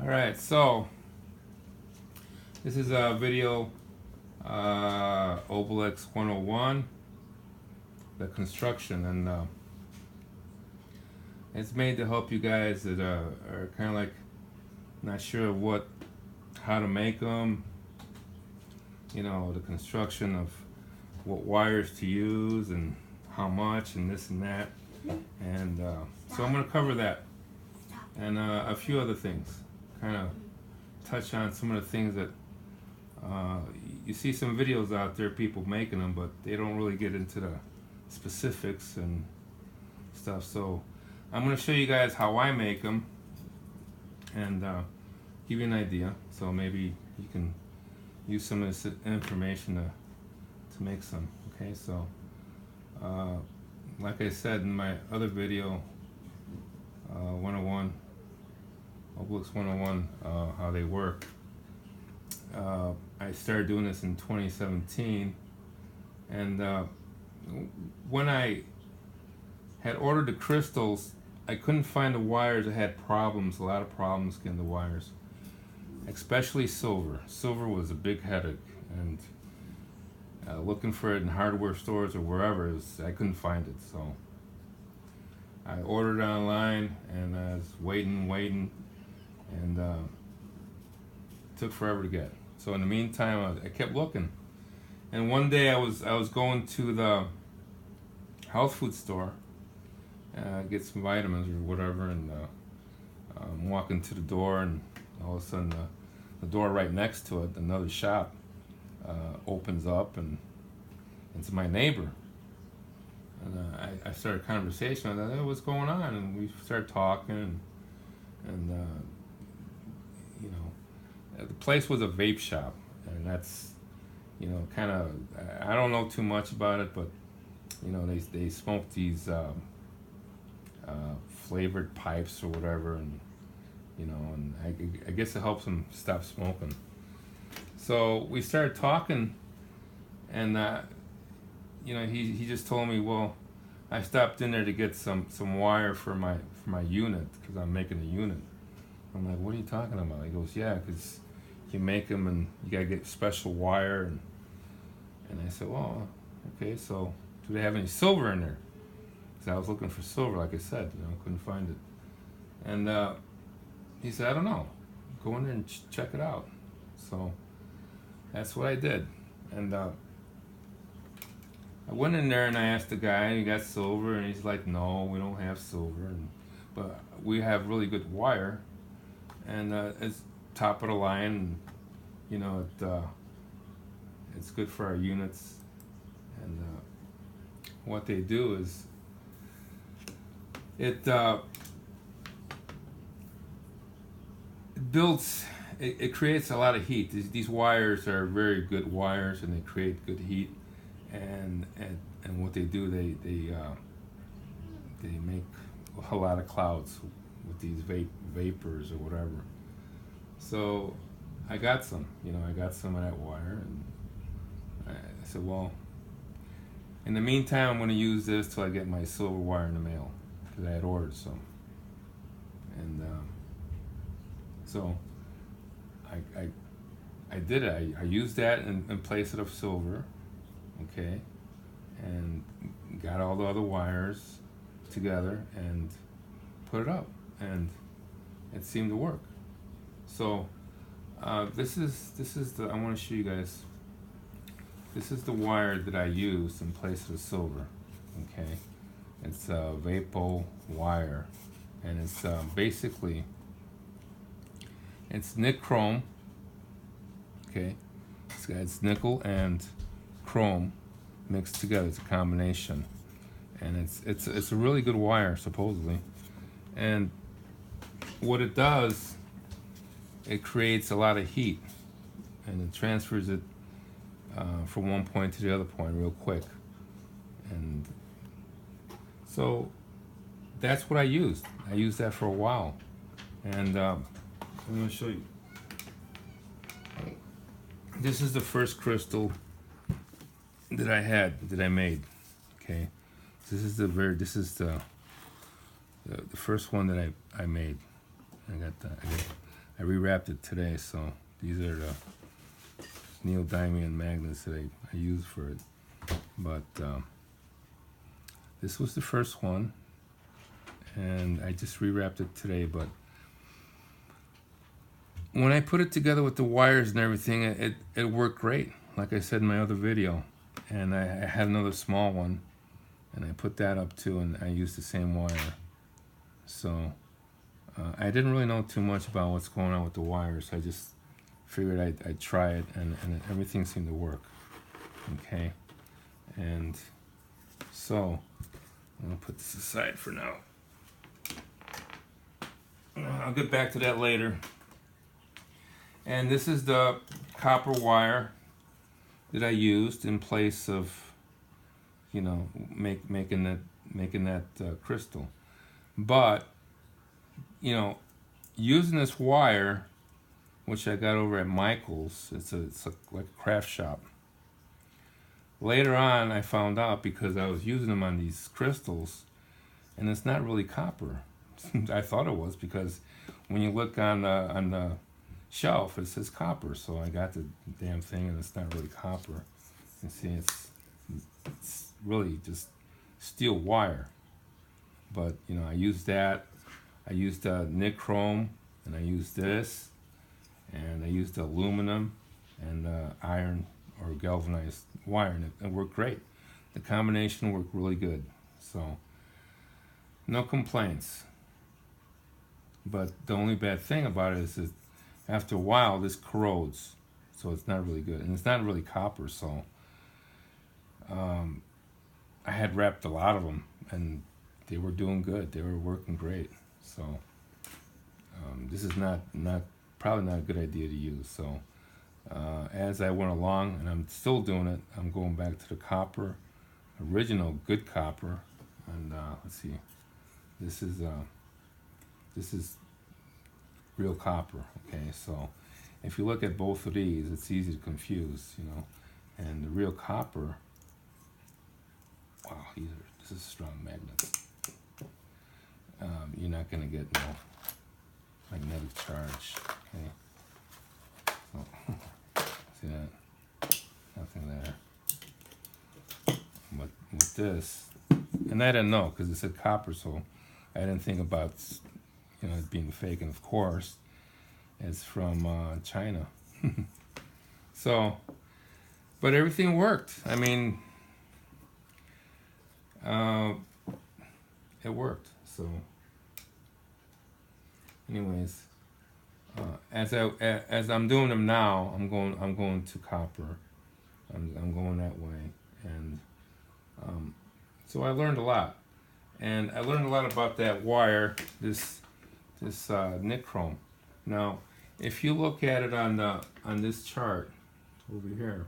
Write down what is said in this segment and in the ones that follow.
Alright, so this is a video Obolix 101, the construction, and it's made to help you guys that are kind of like not sure how to make them, the construction of what wires to use and how much and this and that, and so I'm going to cover that and a few other things, kind of touch on some of the things that you see some videos out there, people making them, but they don't really get into the specifics and stuff. So I'm going to show you guys how I make them and give you an idea, so maybe you can use some of this information to make some. Okay, so like I said in my other video, 101, Obolix 101, how they work. I started doing this in 2017, and when I had ordered the crystals, I couldn't find the wires. I had problems, a lot of problems getting the wires, especially silver. Silver was a big headache, and looking for it in hardware stores or wherever, I couldn't find it. So I ordered it online, and I was waiting, and it took forever to get. So in the meantime, I kept looking, and one day I was going to the health food store, get some vitamins or whatever, and I'm walking to the door, and all of a sudden the door right next to it, another shop, opens up, and it's my neighbor. And I started a conversation. I thought, hey, what's going on? And we started talking, and the place was a vape shop, and that's, kind of, I don't know too much about it, but they smoke these flavored pipes or whatever, and and I guess it helps them stop smoking. So we started talking, and he just told me, well, I stopped in there to get some wire for my unit, because I'm making a unit. I'm like, what are you talking about? He goes, yeah, because you make them and you gotta get special wire, and I said, well, okay, so do they have any silver in there? Because I was looking for silver, like I said, couldn't find it. And he said, I don't know, go in there and check it out. So that's what I did, and I went in there and I asked the guy, you got silver? And he's like, no, we don't have silver, but we have really good wire, and it's top of the line, and it's good for our units. And what they do is it builds, it creates a lot of heat. These wires are very good wires, and they create good heat. And what they do, they make a lot of clouds with these vapors or whatever. So I got some, I got some of that wire, and I said, well, in the meantime, I'm going to use this till I get my silver wire in the mail, because I had ordered some. And so I did it. I used that in place of silver, okay, and got all the other wires together and put it up, and it seemed to work. So this is the, I want to show you guys, this is the wire that I used in place of the silver. Okay, it's a Vapo wire, and it's basically, it's nichrome. Okay, it's nickel and chrome mixed together. It's a combination, and it's a really good wire, supposedly. And what it does, it creates a lot of heat, and it transfers it from one point to the other point real quick. And so that's what I used. I used that for a while, and I'm going to show you. This is the first crystal that I made. Okay, this is the first one that I made. I got I rewrapped it today, so these are the neodymium magnets that I use for it. But this was the first one, and I just rewrapped it today. But when I put it together with the wires and everything, it worked great, like I said in my other video. And I had another small one, and I put that up too, and I used the same wire. So I didn't really know too much about what's going on with the wires. I just figured I'd try it, and everything seemed to work. Okay, and so I'm gonna put this aside for now. I'll get back to that later. And this is the copper wire that I used in place of, you know, making that crystal. But, you know, using this wire, which I got over at Michael's, it's like a craft shop. Later on, I found out, because I was using them on these crystals, and it's not really copper. I thought it was, because when you look on the shelf, it says copper. So I got the damn thing, and it's not really copper. You see, it's really just steel wire. But, you know, I used that. I used nichrome, and I used this, and I used aluminum and iron or galvanized wire, and it worked great. The combination worked really good. So no complaints. But the only bad thing about it is that after a while this corrodes, so it's not really good, and it's not really copper. So I had wrapped a lot of them, and they were doing good. They were working great. So this is probably not a good idea to use. So as I went along, and I'm still doing it, I'm going back to the copper, original good copper, and let's see, this is real copper. Okay, so if you look at both of these, it's easy to confuse, you know. And the real copper, wow, this is strong magnets. You're not going to get no magnetic charge. Okay, so, see that? Nothing there. But with this, and I didn't know because it said copper, so I didn't think about, you know, it being fake. And of course, it's from China. So, but everything worked. I mean, it worked. So, anyways, as I'm doing them now, I'm going to copper. I'm going that way, and so I learned a lot, and I learned a lot about that wire, this nichrome. Now, if you look at it on this chart over here,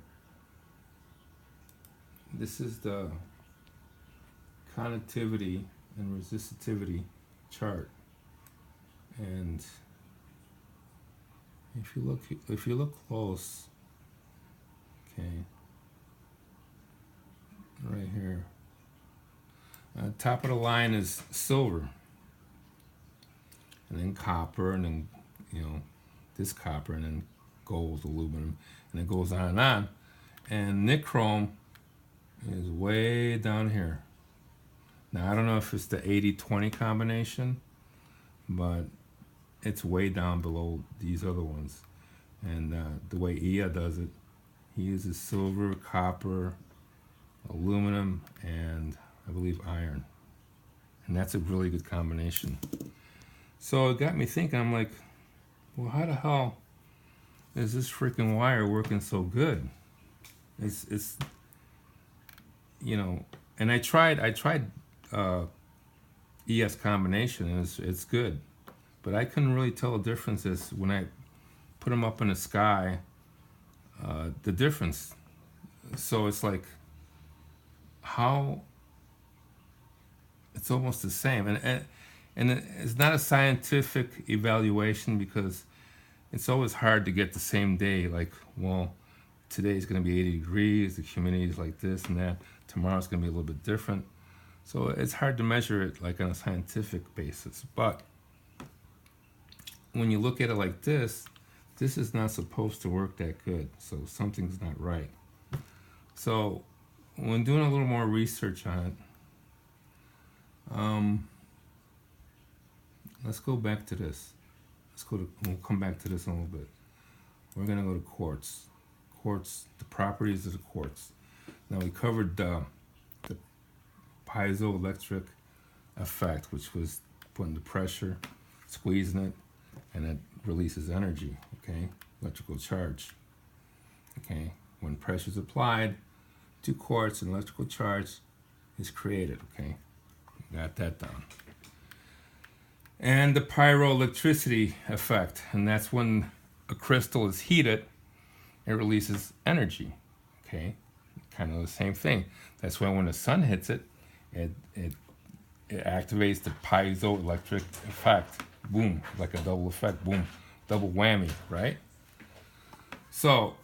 this is the conductivity and resistivity chart, and if you look close, okay, right here, top of the line is silver, and then copper, and then, you know, this copper, and then gold, aluminum, and it goes on, and nichrome is way down here. Now, I don't know if it's the 80-20 combination, but it's way down below these other ones. And the way Ia does it, he uses silver, copper, aluminum, and I believe iron. And that's a really good combination. So it got me thinking, I'm like, well, how the hell is this freaking wire working so good? It's you know, and I tried ES combination, and it's good, but I couldn't really tell the differences when I put them up in the sky, the difference. So it's like, how it's almost the same, and it's not a scientific evaluation, because it's always hard to get the same day, like, well, today's going to be 80 degrees, the humidity is like this and that, tomorrow's going to be a little bit different. So it's hard to measure it like on a scientific basis. But when you look at it like this is not supposed to work that good. So something's not right. So when doing a little more research on it, let's go back to this. We'll come back to this in a little bit. We're gonna go to quartz. Quartz, the properties of the quartz. Now we covered the piezoelectric effect, which was putting the pressure, squeezing it, and it releases energy, okay? Electrical charge, okay? When pressure is applied to quartz, an electrical charge is created, okay? Got that down. And the pyroelectricity effect, and that's when a crystal is heated, it releases energy, okay? Kind of the same thing. That's why when the sun hits it, it activates the piezoelectric effect. Boom, like a double effect, boom, double whammy, right? So,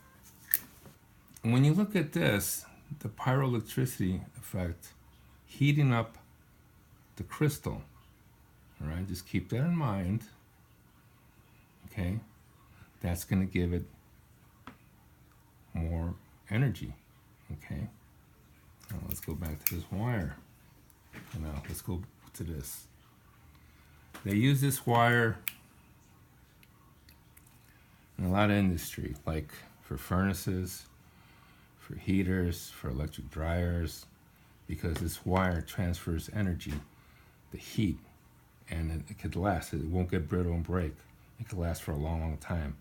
when you look at this, the pyroelectricity effect, heating up the crystal, all right, just keep that in mind, okay? That's going to give it more energy, okay? Now let's go back to this wire. Now let's go to this. They use this wire in a lot of industry, like for furnaces, for heaters, for electric dryers, because this wire transfers energy, the heat, and it could last. It won't get brittle and break. It could last for a long, long time.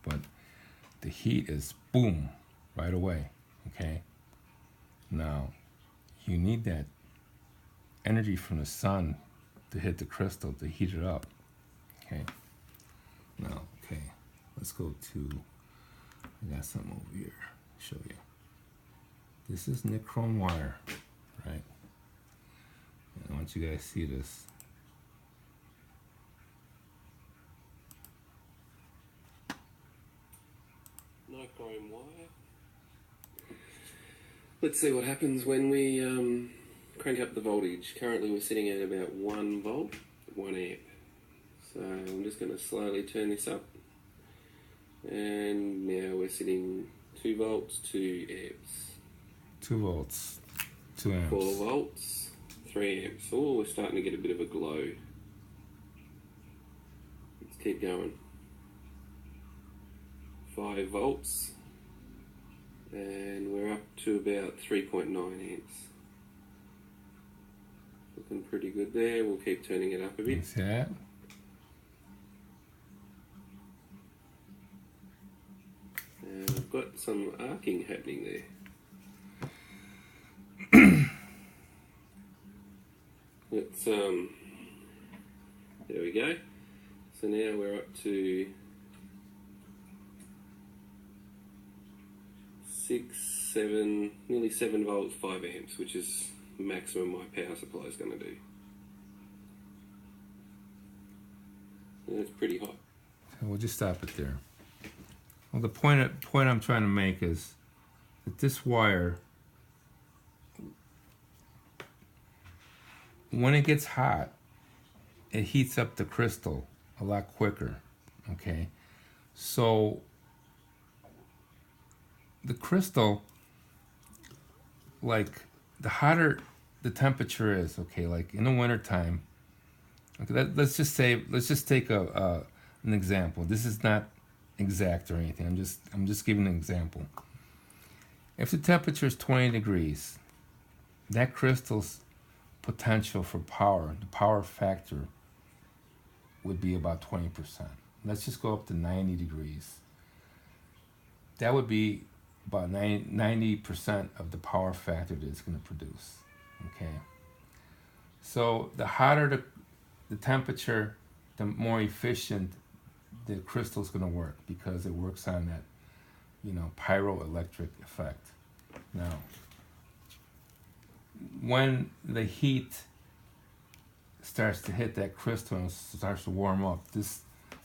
But the heat is boom, right away, okay? Now, you need that energy from the sun to hit the crystal to heat it up, okay? Now, okay, let's go to, I got something over here to show you. This is nichrome wire, right? And I want you guys to see this. Nichrome wire. Let's see what happens when we crank up the voltage. Currently we're sitting at about 1 volt, 1 amp. So I'm just going to slowly turn this up. And now we're sitting 2 volts, 2 amps. 2 volts, 2 amps. 4 volts, 3 amps. Oh, we're starting to get a bit of a glow. Let's keep going. 5 volts. And we're up to about 3.9 amps. Looking pretty good there. We'll keep turning it up a bit. See that? And we've got some arcing happening there. Let's there we go. So now we're up to 6, 7, nearly 7 volts, 5 amps, which is maximum my power supply is going to do. And it's pretty hot. So we'll just stop it there. Well, the point I'm trying to make is that this wire, when it gets hot, it heats up the crystal a lot quicker, okay? So the crystal, like the hotter the temperature is, okay, like in the wintertime, okay, let's just take an example. This is not exact or anything. I'm just giving an example. If the temperature is 20 degrees, that crystal's potential for power, the power factor, would be about 20%. Let's just go up to 90 degrees. That would be about 90% of the power factor that it's going to produce. Okay. So the hotter the temperature, the more efficient the crystal's going to work, because it works on that, pyroelectric effect. Now, when the heat starts to hit that crystal and starts to warm up, this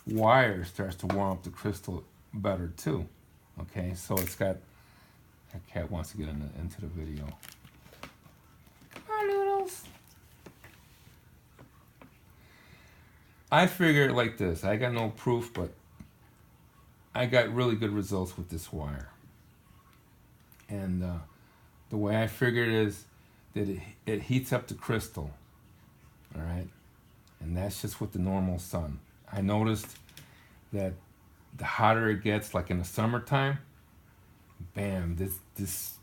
wire starts to warm up the crystal better too. Okay, so it's got, that cat wants to get into the video. Come on, Noodles. I figure it like this. I got no proof, but I got really good results with this wire. And the way I figure it is that it heats up the crystal, all right? And that's just with the normal sun. I noticed that the hotter it gets, like in the summertime, bam, this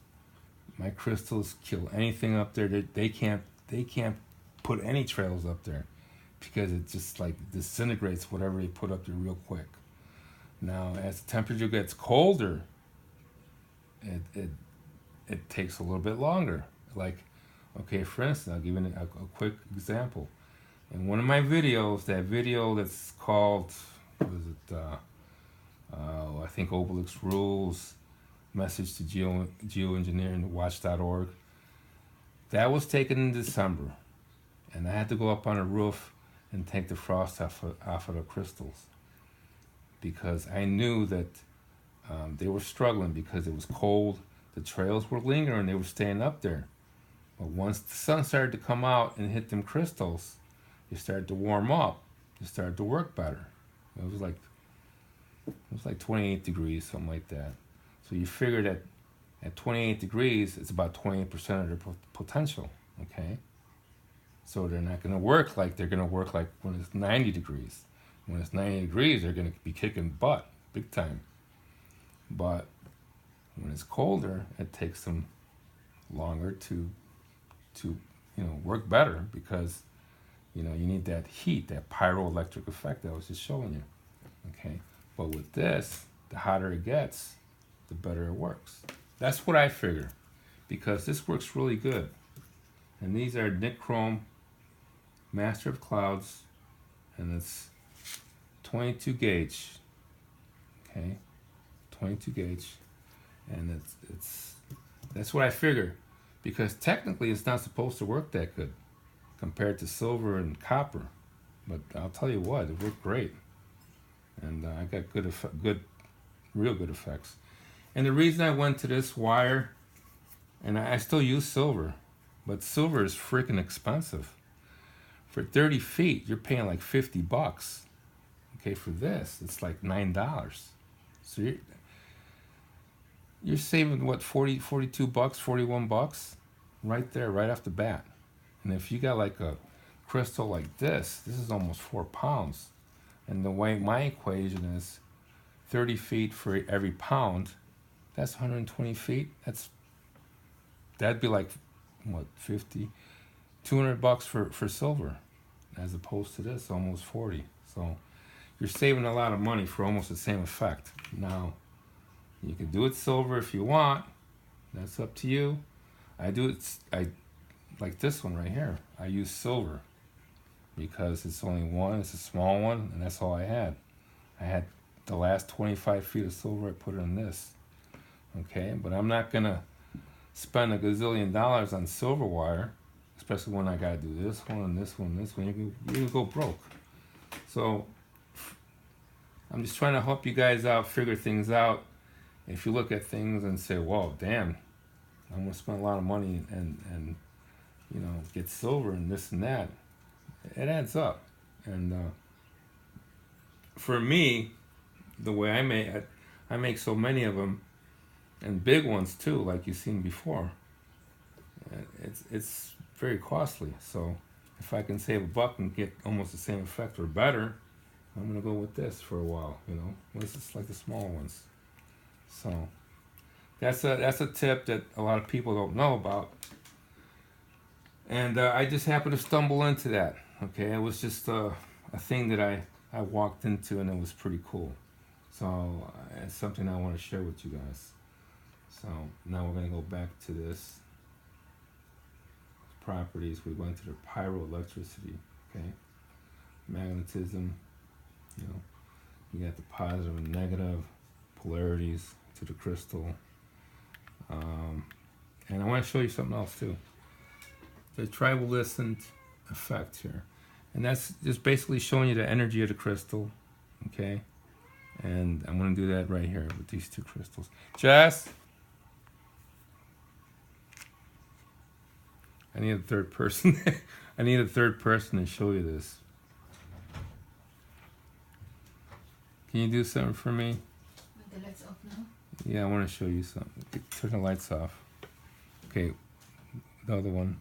my crystals kill anything up there. They can't put any trails up there because it just like disintegrates whatever they put up there real quick. Now, as the temperature gets colder, it takes a little bit longer. Like, okay, for instance, I'll give you a quick example. In one of my videos, that video that's called, what is it? I think Obolix Rules, Message to Geoengineering, Watch.org. That was taken in December, and I had to go up on a roof and take the frost off of the crystals because I knew that they were struggling because it was cold. The trails were lingering; they were staying up there. But once the sun started to come out and hit them crystals, they started to warm up. They started to work better. It was like 28 degrees, something like that. So you figure that at 28 degrees, it's about 28% of their potential, okay? So they're not going to work like they're going to work like when it's 90 degrees. When it's 90 degrees, they're going to be kicking butt, big time. But when it's colder, it takes them longer to work better because, you need that heat, that pyroelectric effect that I was just showing you, okay? But with this, the hotter it gets, the better it works. That's what I figure, because this works really good. And these are Nichrome Master of Clouds, and it's 22 gauge, okay? 22 gauge, and that's what I figure, because technically it's not supposed to work that good compared to silver and copper, but I'll tell you what, it worked great, and I got real good effects. And the reason I went to this wire, and I still use silver, but silver is freaking expensive. For 30 feet, you're paying like $50. Okay, for this, it's like $9. So you're saving what, 42 bucks, 41 bucks right there, right off the bat. And if you got like a crystal like this is almost 4 pounds. And the way my equation is 30 feet for every pound, that's 120 feet. That'd be like, what, 50, 200 bucks for silver, as opposed to this, almost 40. So you're saving a lot of money for almost the same effect. Now, you can do it silver if you want. That's up to you. I like this one right here. I use silver because it's only one, it's a small one, and that's all I had. I had the last 25 feet of silver, I put it in this. Okay, but I'm not gonna spend a gazillion dollars on silver wire, especially when I gotta do this one and this one and this one. You can go broke. So I'm just trying to help you guys out, figure things out. If you look at things and say, "Whoa, damn, I'm gonna spend a lot of money and get silver and this and that," it adds up. And for me, the way I make so many of them, and big ones too, like you've seen before. It's very costly. So if I can save $1 and get almost the same effect or better, I'm gonna go with this for a while. This is like the small ones. So that's a tip that a lot of people don't know about. And I just happened to stumble into that. Okay, it was just a thing that I walked into, and it was pretty cool. So it's something I want to share with you guys. So now we're going to go back to this properties. We went to the pyroelectricity, okay? Magnetism, you got the positive and negative polarities to the crystal. And I want to show you something else too. The tribaliscent effect here. And that's just basically showing you the energy of the crystal, okay? And I'm going to do that right here with these two crystals. Jess? I need a third person. I need a third person to show you this. can you do something for me? With the lights off now? Yeah, I want to show you something. Turn the lights off. Okay, the other one.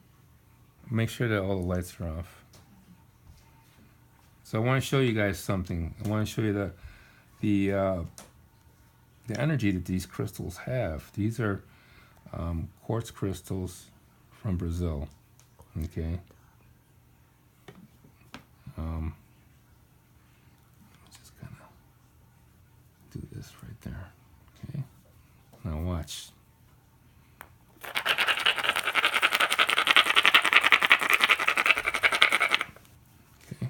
Make sure that all the lights are off. So I want to show you guys something. I want to show you the energy that these crystals have. These are quartz crystals from Brazil. Okay. Just kind of do this right there. Okay. Now watch. Okay.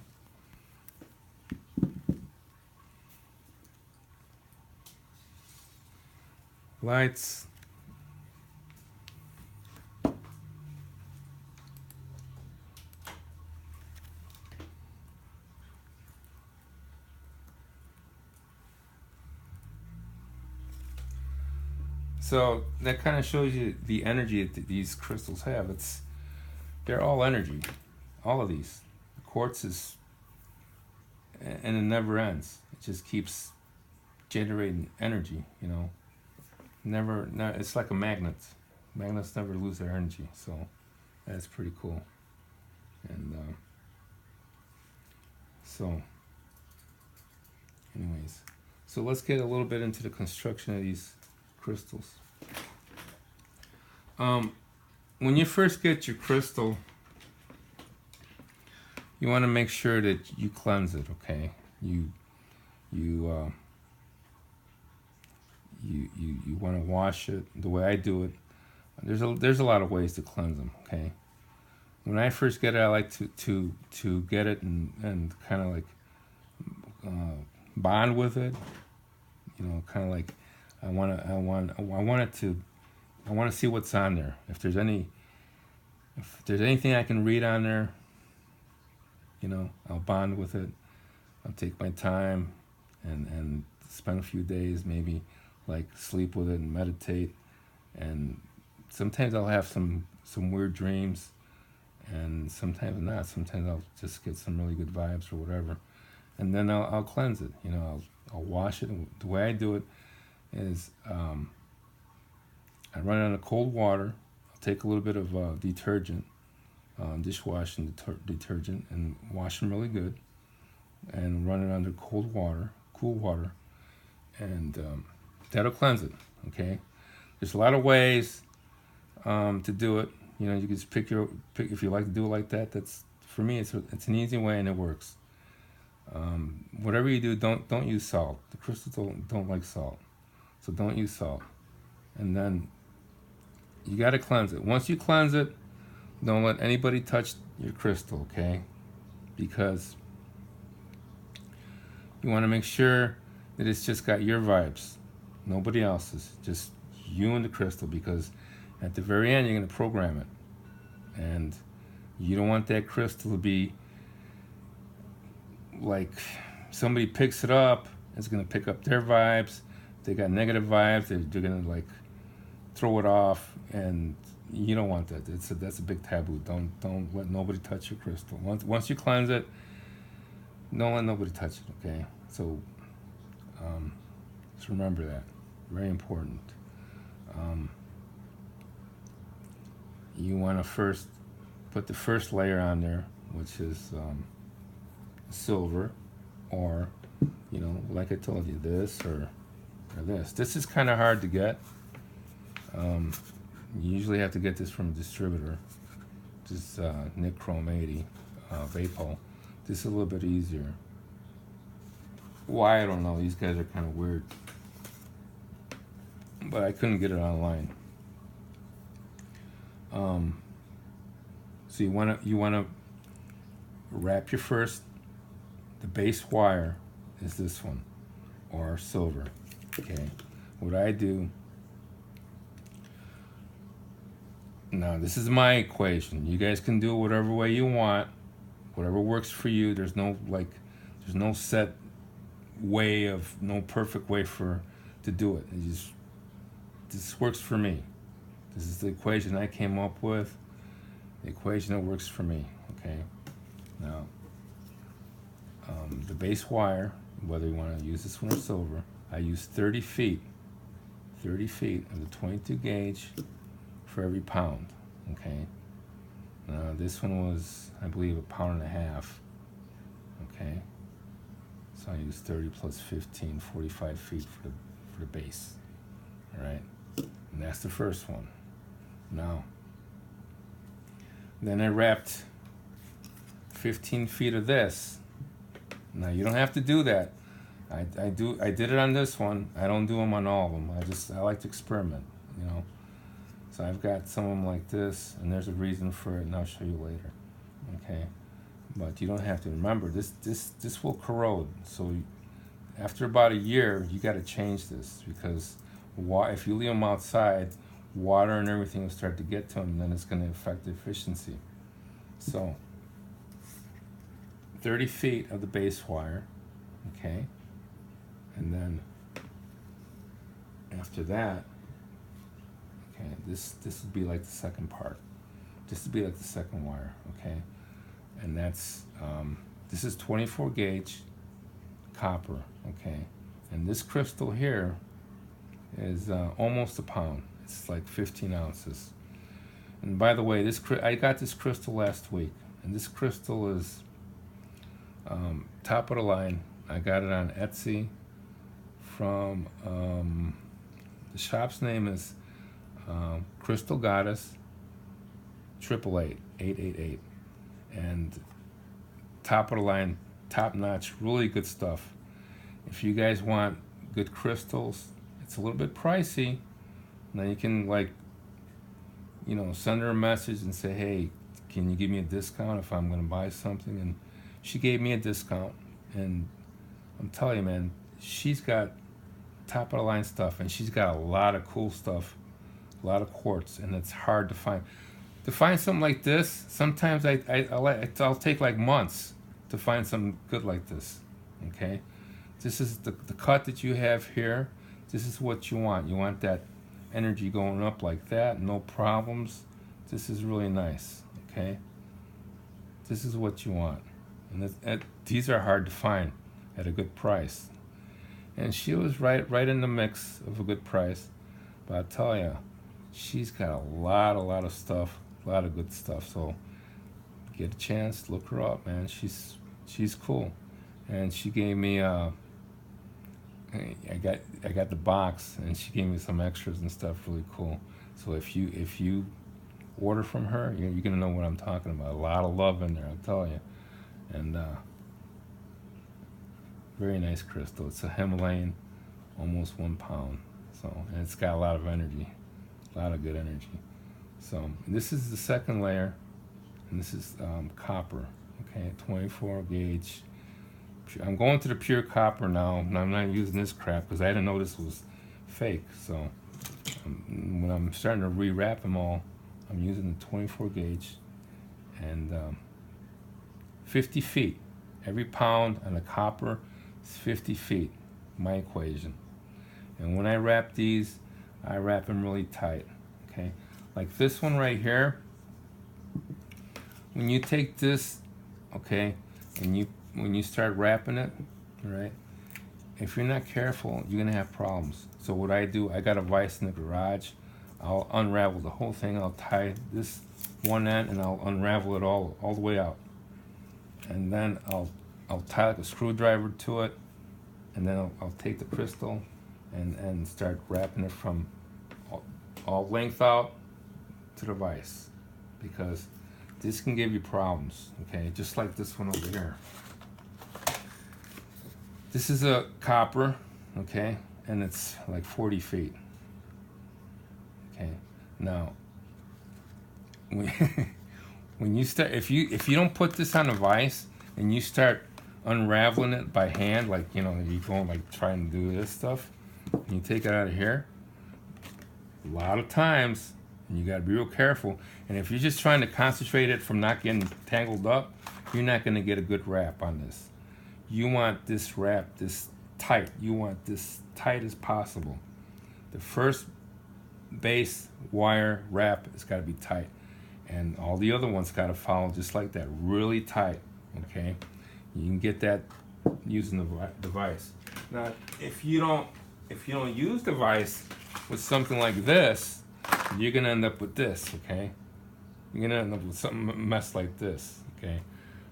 Lights. So that kind of shows you the energy that these crystals have. They're all energy, all of these. Quartz is, and it never ends. It just keeps generating energy. You know, it's like a magnet. Magnets never lose their energy, so that's pretty cool. And so, anyways, so let's get a little bit into the construction of these crystals. When you first get your crystal, you want to make sure that you cleanse it. Okay, you want to wash it the way I do it. There's a lot of ways to cleanse them. Okay, when I first get it, I like to get it and kind of like bond with it. You know, kind of like I want to see what's on there. If there's anything I can read on there, you know, I'll bond with it. I'll take my time and spend a few days, maybe like sleep with it and meditate. And sometimes I'll have some weird dreams, and sometimes not. Sometimes I'll just get some really good vibes or whatever. And then I'll cleanse it. You know, I'll wash it. And the way I do it is I run it under cold water. I'll take a little bit of detergent, dishwashing detergent, and wash them really good. And run it under cool water, and that'll cleanse it. Okay, there's a lot of ways to do it. You know, you can just pick if you like to do it like that. That's, for me, it's an easy way and it works. Whatever you do, don't use salt. The crystals don't like salt, so don't use salt. And then you got to cleanse it. Once you cleanse it, don't let anybody touch your crystal, okay? Because you want to make sure that it's just got your vibes, nobody else's, just you and the crystal. Because at the very end, you're going to program it, and you don't want that crystal to be like somebody picks it up, it's going to pick up their vibes. If they got negative vibes, they're going to like throw it off, and you don't want that. That's a big taboo. Don't let nobody touch your crystal. Once you cleanse it, don't let nobody touch it. Okay, so just remember that. Very important. You want to first put the first layer on there, which is silver, or, you know, like I told you, this or this. This is kind of hard to get. You usually have to get this from a distributor. This Nichrome 80 Vapol. This is a little bit easier. Why, I don't know. These guys are kind of weird, but I couldn't get it online. So you wanna wrap your first. The base wire is this one, or silver. Okay. What I do now, this is my equation. You guys can do it whatever way you want, whatever works for you. There's no set way of, no perfect way to do it. This works for me. This is the equation I came up with. The equation that works for me. Okay. Now, the base wire whether you want to use this one or silver. I use 30 feet of the 22 gauge for every pound. Okay. Now this one was, I believe, 1.5 pounds. Okay. So I use 30 plus 15, 45 feet for the base. All right. And that's the first one. Now, then I wrapped 15 feet of this. Now you don't have to do that. I did it on this one. I don't do them on all of them. I like to experiment, you know. So I've got some of them like this, and there's a reason for it, and I'll show you later. Okay, but you don't have to. Remember, this will corrode. So after about a year, you got to change this, because if you leave them outside, water and everything will start to get to them, and then it's going to affect the efficiency. So 30 feet of the base wire, okay, and then after that, okay, this would be like the second part. This would be like the second wire, okay, and that's this is 24 gauge copper, okay, and this crystal here is almost 1 pound. It's like 15 ounces. And by the way, I got this crystal last week, and this crystal is top of the line. I got it on Etsy from the shop's name is Crystal Goddess 888, and top of the line, top notch, really good stuff. If you guys want good crystals, it's a little bit pricey. Now you can, like, you know, send her a message and say, hey, can you give me a discount if I'm going to buy something? And she gave me a discount, and I'm telling you, man, she's got top of the line stuff, and she's got a lot of cool stuff, a lot of quartz, and it's hard to find. To find something like this, sometimes I'll take like months to find something good like this. Okay, this is the cut that you have here. This is what you want. You want that energy going up like that, no problems. This is really nice. Okay, this is what you want, and these are hard to find at a good price. And she was right in the mix of a good price. But I'll tell you, she's got a lot of stuff, a lot of good stuff. So get a chance, look her up, man. She's cool. And she gave me I got the box, and she gave me some extras and stuff, really cool. So if you order from her, you're gonna know what I'm talking about. A lot of love in there, I'll tell you. And very nice crystal. It's a Himalayan, almost 1 pound. So, and it's got a lot of energy, a lot of good energy. So this is the second layer, and this is copper. Okay, 24 gauge. I'm going to the pure copper now, and I'm not using this crap because I didn't know this was fake. So when I'm starting to rewrap them all, I'm using the 24 gauge, and 50 feet. Every pound on the copper is 50 feet, my equation. And when I wrap these, I wrap them really tight, okay? Like this one right here, when you take this, okay, and when you start wrapping it, right, if you're not careful, you're gonna have problems. So what I do, I got a vise in the garage. I'll unravel the whole thing. I'll tie this one end, and I'll unravel it all the way out. And then I'll tie like a screwdriver to it, and then I'll take the crystal and start wrapping it from all length out to the vise, because this can give you problems, okay? Just like this one over here. This is a copper, okay, and it's like 40 feet. Okay, now when you start, if you don't put this on a vise and you start unraveling it by hand, like, you know, you go like trying to do this stuff, and you take it out of here, a lot of times, and you got to be real careful. And if you're just trying to concentrate it from not getting tangled up, you're not going to get a good wrap on this. You want this wrap this tight. You want this tight as possible. The first base wire wrap has got to be tight, and all the other ones got to follow just like that, really tight. Okay, you can get that using the device. Now, if you don't use the device with something like this, you're gonna end up with this, okay? You're gonna end up with something mess like this, okay?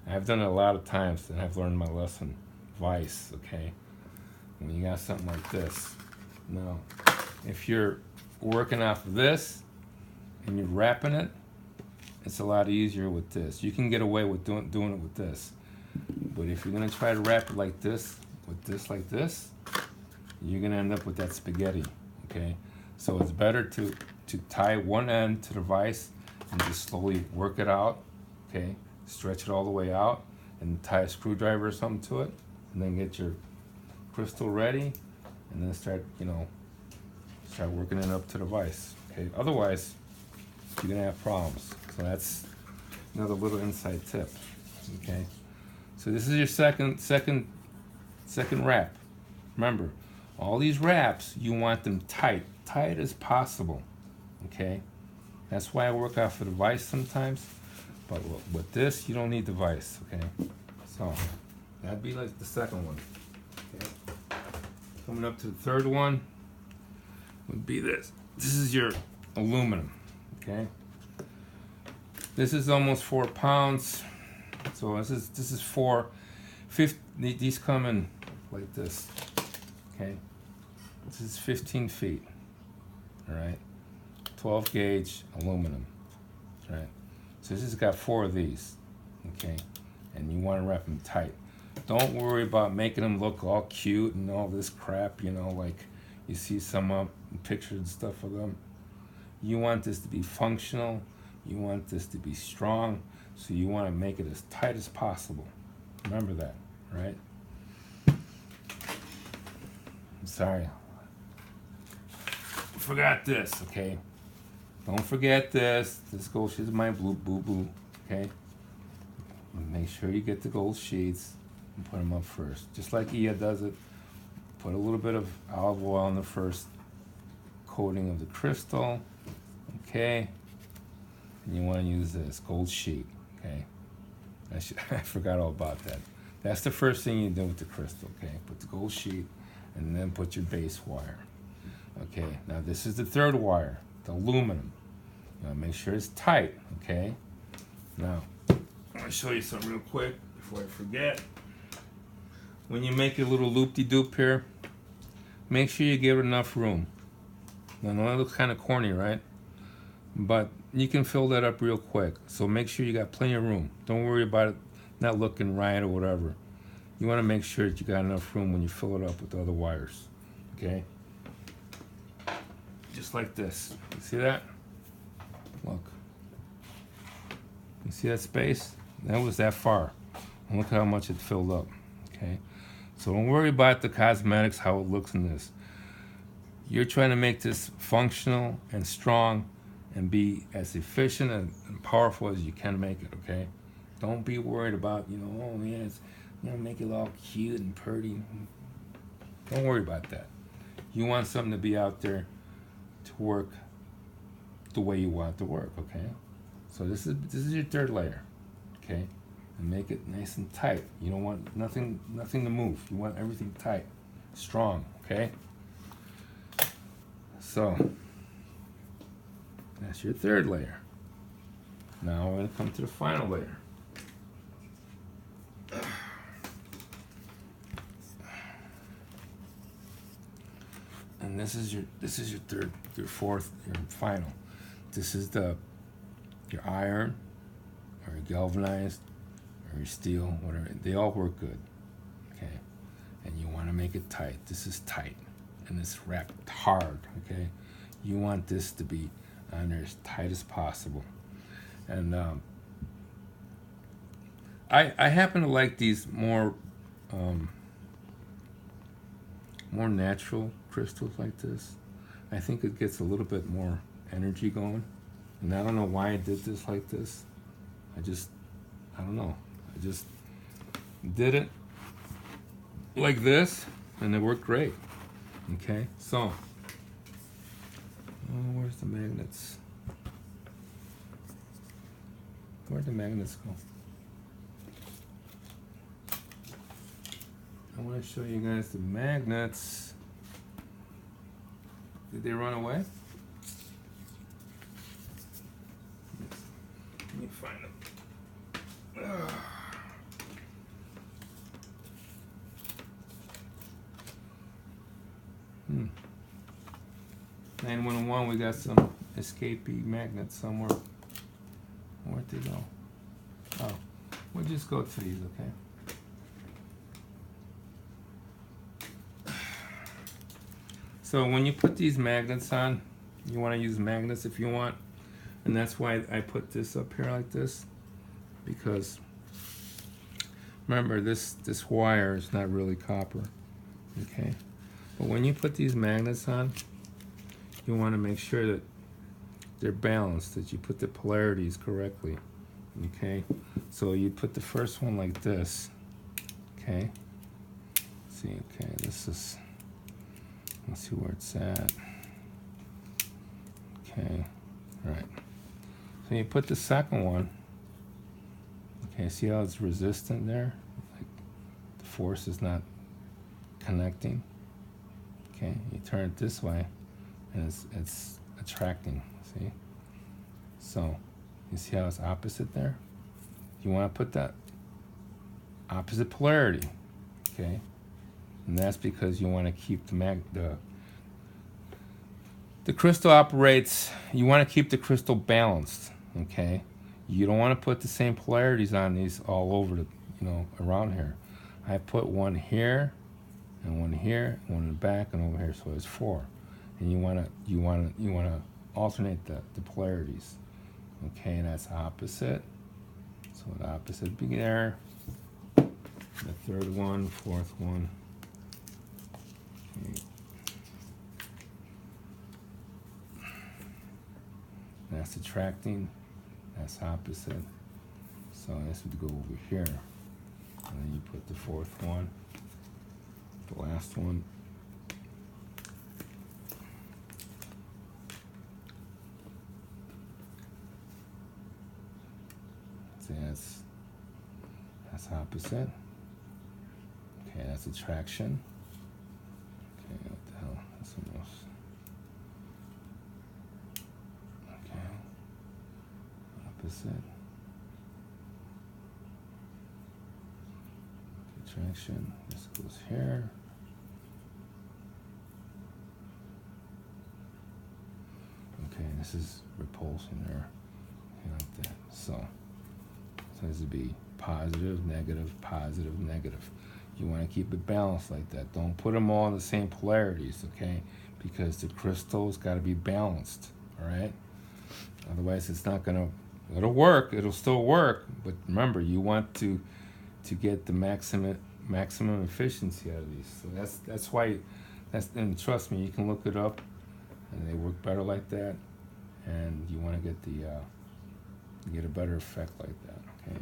I've done it a lot of times, and I've learned my lesson. Vice, okay? When you got something like this. Now, if you're working off of this and you're wrapping it, it's a lot easier with this. You can get away with doing it with this. But if you're gonna try to wrap it like this, with this like this, you're gonna end up with that spaghetti, okay? So it's better to tie one end to the vise and just slowly work it out, okay? Stretch it all the way out and tie a screwdriver or something to it, and then get your crystal ready, and then start working it up to the vise, okay? Otherwise, you're gonna have problems. So that's another little inside tip, okay? So this is your second wrap. Remember, all these wraps, you want them tight as possible, okay? That's why I work off of the vise sometimes, but with this, you don't need the vise, okay? So that'd be like the second one, okay? Coming up to the third one would be this. This is your aluminum, okay? This is almost 4 pounds. So this is 50. These come in like this, okay? This is 15 feet, all right? 12 gauge aluminum, all right? So this has got 4 of these, okay? And you want to wrap them tight. Don't worry about making them look all cute and all this crap, like you see some pictures and stuff of them. You want this to be functional. You want this to be strong. So you want to make it as tight as possible. Remember that, right? I'm sorry. Forgot this, okay? Don't forget this. This gold sheet is my boo-boo, okay? Make sure you get the gold sheets and put them up first. Just like Ia does it. Put a little bit of olive oil on the first coating of the crystal, okay? And you want to use this gold sheet, okay? I forgot all about that. That's the first thing you do with the crystal, okay? Put the gold sheet and then put your base wire. Okay, now this is the third wire, the aluminum. You want to make sure it's tight, okay? Now, I'm going to show you something real quick before I forget. When you make your little loop-de-doop here, make sure you give it enough room. Now, I know that looks kind of corny, right? But you can fill that up real quick. So make sure you got plenty of room. Don't worry about it not looking right or whatever. You want to make sure that you got enough room when you fill it up with the other wires, okay? Just like this. You see that? Look. You see that space? That was that far. And look how much it filled up, okay? So don't worry about the cosmetics, how it looks in this. You're trying to make this functional and strong and be as efficient and powerful as you can make it, okay? Don't be worried about, oh man, it's, make it all cute and pretty. Don't worry about that. You want something to be out there to work the way you want it to work, okay? So this is your third layer, okay? And make it nice and tight. You don't want nothing to move. You want everything tight, strong, okay? So that's your third layer. Now we're going to come to the final layer. And this is your third, your fourth, your final. This is your iron, or your galvanized, or your steel, whatever. They all work good, okay? And you want to make it tight. This is tight, and it's wrapped hard, okay? You want this to be on there as tight as possible. And I happen to like these more natural crystals like this. I think it gets a little bit more energy going. And I don't know why I did this like this. I don't know. I just did it like this, and it worked great. Okay, so where's the magnets? Where'd the magnets go? I want to show you guys the magnets. Did they run away? Let me find them. 911, we got some escapee magnets somewhere. Where'd they go? Oh, we'll just go to these, okay? So when you put these magnets on, you want to use magnets if you want, and that's why I put this up here like this, because remember this wire is not really copper, okay? But when you put these magnets on, you want to make sure that they're balanced, that you put the polarities correctly, okay? So you put the first one like this, okay? Let's see, okay, this is, let's see where it's at. Okay, all right. So you put the second one, okay, see how it's resistant there? Like the force is not connecting. Okay, you turn it this way, and it's attracting, see? So, you see how it's opposite there? You want to put that opposite polarity, okay? And that's because you want to keep the crystal operates, you want to keep the crystal balanced, okay? You don't want to put the same polarities on these all over the, around here. I put one here, and one here, one in the back, and over here, so it's 4. And you wanna alternate the polarities. Okay, and that's opposite. So the opposite be there. The third one, fourth one. Okay. That's attracting. That's opposite. So this would go over here. And then you put the fourth one. The last one. See, that's opposite. Okay, that's attraction. Okay, what the hell? That's almost. Okay. Opposite. Attraction. This goes here. Okay, this is repulsion there. Okay, like that. So this would be positive, negative, positive, negative. You want to keep it balanced like that. Don't put them all in the same polarities, okay? Because the crystal's got to be balanced, all right? Otherwise, it's not going to, it'll work, it'll still work, but remember, you want to get the maximum efficiency out of these. So that's why, and trust me, you can look it up, and they work better like that, and you want to get a better effect like that, okay?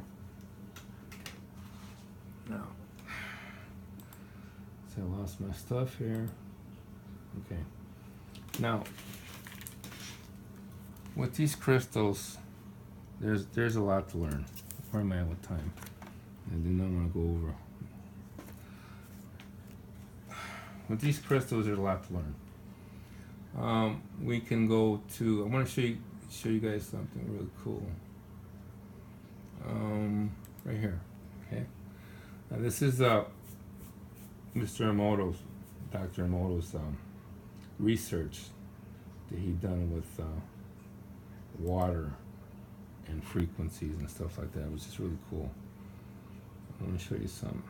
Now, so I lost my stuff here. Okay. Now, with these crystals, there's a lot to learn. Where am I with time? I did not want to go over. With these crystals, there's a lot to learn. We can go to. I want to show you guys something really cool. Right here. Okay. Now this is Mr. Emoto's, Dr. Emoto's research that he done with water and frequencies and stuff like that, which is really cool. I want to show you some.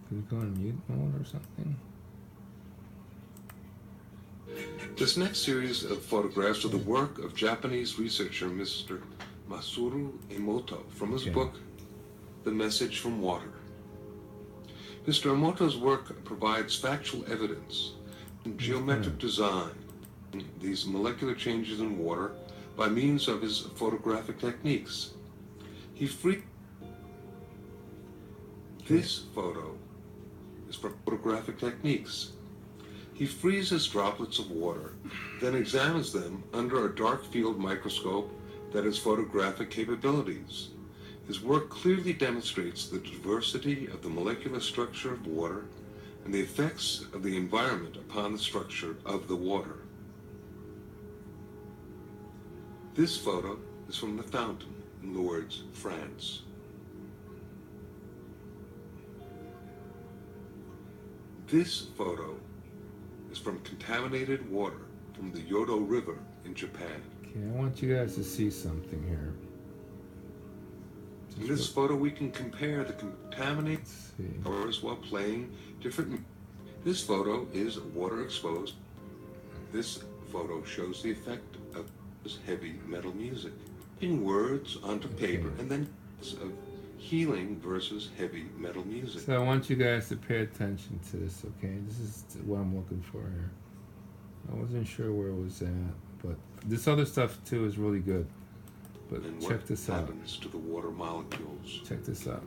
Could we go on mute mode or something? This next series of photographs are the work of Japanese researcher Mr. Masaru Emoto from his book, The Message from Water. Mr. Emoto's work provides factual evidence in geometric design these molecular changes in water by means of his photographic techniques. This photo is for photographic techniques. He freezes droplets of water, then examines them under a dark field microscope that has photographic capabilities. His work clearly demonstrates the diversity of the molecular structure of water and the effects of the environment upon the structure of the water. This photo is from the fountain in Lourdes, France. This photo is from contaminated water from the Yodo River in Japan. Okay, I want you guys to see something here. In this photo, we can compare the contaminated waters while playing different. This photo is water exposed. This photo shows the effect of heavy metal music. Putting words onto paper and then of healing versus heavy metal music. So I want you guys to pay attention to this, okay? This is what I'm looking for here. I wasn't sure where it was at, but this other stuff too is really good. But And check this out. what happens to the water molecules? Check this out.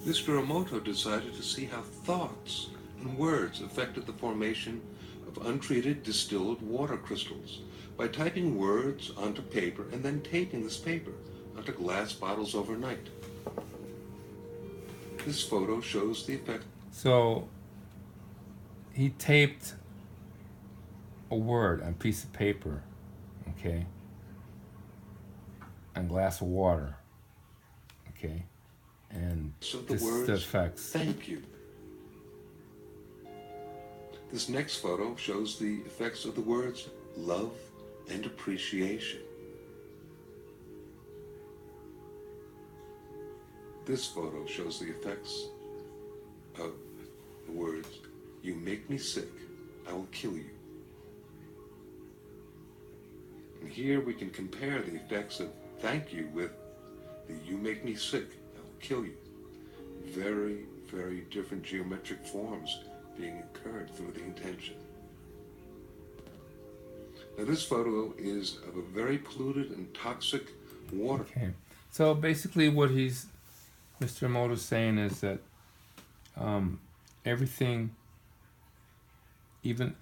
Mr. Emoto decided to see how thoughts and words affected the formation of untreated distilled water crystals by typing words onto paper and then taping this paper onto glass bottles overnight. This photo shows the effect. So he taped a word on a piece of paper, okay, and a glass of water, okay, and So the this is words, the effects. thank you. This next photo shows the effects of the words love and appreciation. This photo shows the effects of the words, you make me sick, I will kill you. And here we can compare the effects of thank you with the you make me sick, I will kill you. Very, very different geometric forms being occurred through the intention. Now this photo is of a very polluted and toxic water. Okay, so basically what Mr. Emoto's saying is that everything, even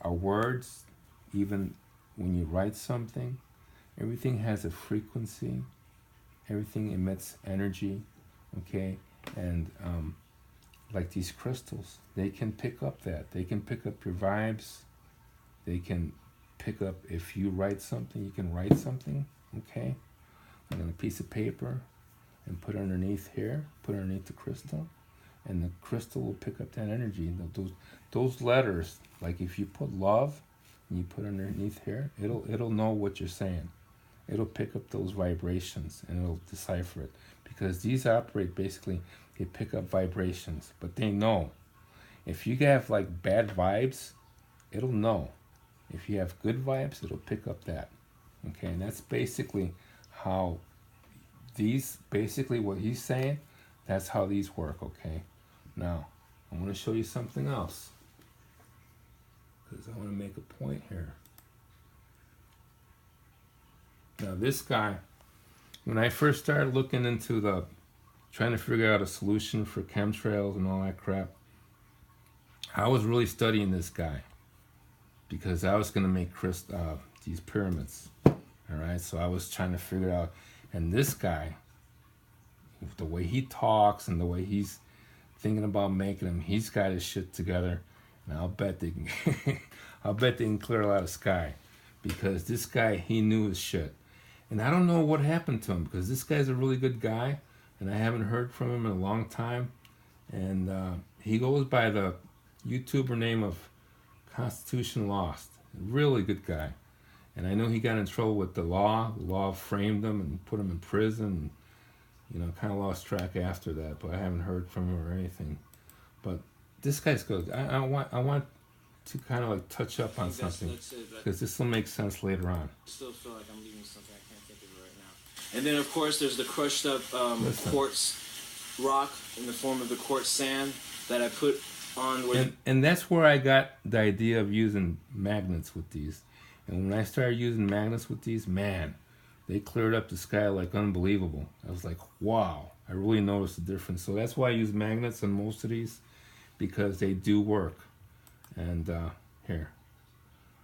our words, even when you write something, everything has a frequency, everything emits energy, okay, and like these crystals, they can pick up that. They can pick up your vibes. They can pick up if you write something, you can write something, okay, like on a piece of paper and put it underneath here, put it underneath the crystal, and the crystal will pick up that energy. Those letters, like if you put love and you put it underneath here, it'll know what you're saying. It'll pick up those vibrations and it'll decipher it, because these operate basically, they pick up vibrations, but they know. If you have like bad vibes, it'll know. If you have good vibes, it'll pick up that. Okay, and that's basically how basically what he's saying, that's how these work, okay? Now, I want to show you something else, because I want to make a point here. Now this guy, when I first started looking into trying to figure out a solution for chemtrails and all that crap, I was really studying this guy, because I was going to make these pyramids, all right? So I was trying to figure out, and this guy, the way he talks and the way he's thinking about making them, he's got his shit together, and I'll bet they can clear a lot of sky, because this guy, he knew his shit. And I don't know what happened to him, because this guy's a really good guy, and I haven't heard from him in a long time, and he goes by the YouTuber name of Constitution Lost. Really good guy. And I know he got in trouble with the law. The law framed him and put him in prison. And, kind of lost track after that, but I haven't heard from him or anything. But this guy's good. I want to kind of like touch up on something, because this will make sense later on. I still feel like I'm leaving something, I can't think of it right now. And then of course there's the crushed up quartz rock in the form of the quartz sand that I put on. And that's where I got the idea of using magnets with these. And when I started using magnets with these, man, they cleared up the sky like unbelievable. I was like, wow, I really noticed the difference. So that's why I use magnets on most of these, because they do work. And here,